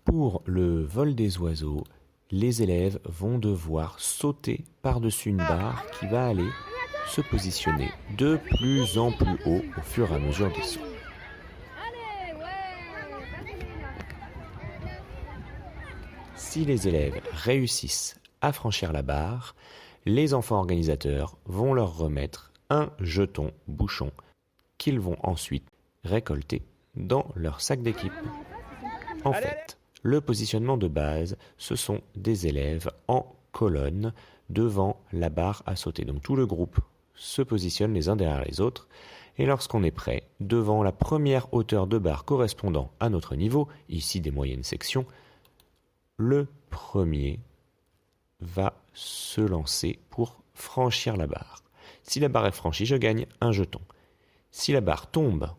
Pour le vol des oiseaux, les élèves vont devoir sauter par-dessus une barre qui va aller se positionner de plus en plus haut au fur et à mesure des sauts. Si les élèves réussissent à franchir la barre, les enfants organisateurs vont leur remettre un jeton bouchon qu'ils vont ensuite récolter dans leur sac d'équipe. En fait, le positionnement de base, ce sont des élèves en colonne devant la barre à sauter. Donc tout le groupe se positionne les uns derrière les autres et lorsqu'on est prêt, devant la première hauteur de barre correspondant à notre niveau, ici des moyennes sections, le premier va se lancer pour franchir la barre. Si la barre est franchie, je gagne un jeton. Si la barre tombe,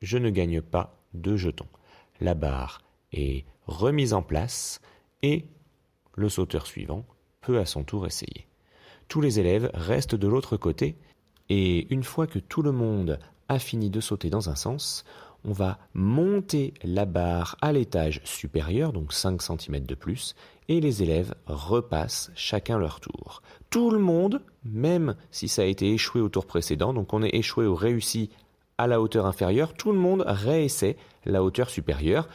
je ne gagne pas de jeton. La barre est remise en place et le sauteur suivant peut à son tour essayer. Tous les élèves restent de l'autre côté et une fois que tout le monde a fini de sauter dans un sens, on va monter la barre à l'étage supérieur, donc 5 cm de plus, et les élèves repassent chacun leur tour. Tout le monde, même si ça a été échoué au tour précédent, donc on est échoué ou réussi à la hauteur inférieure, tout le monde réessaie la hauteur supérieure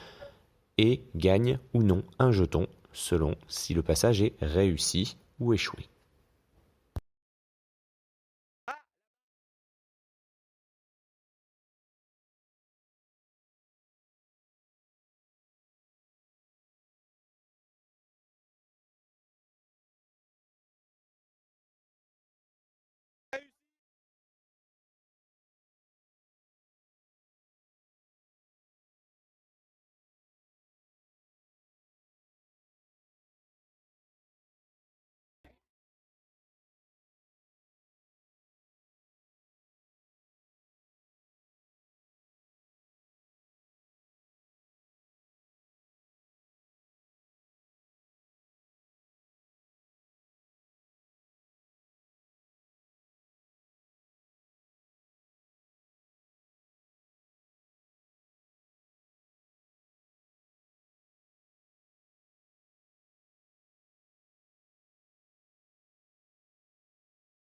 et gagne ou non un jeton selon si le passage est réussi ou échoué.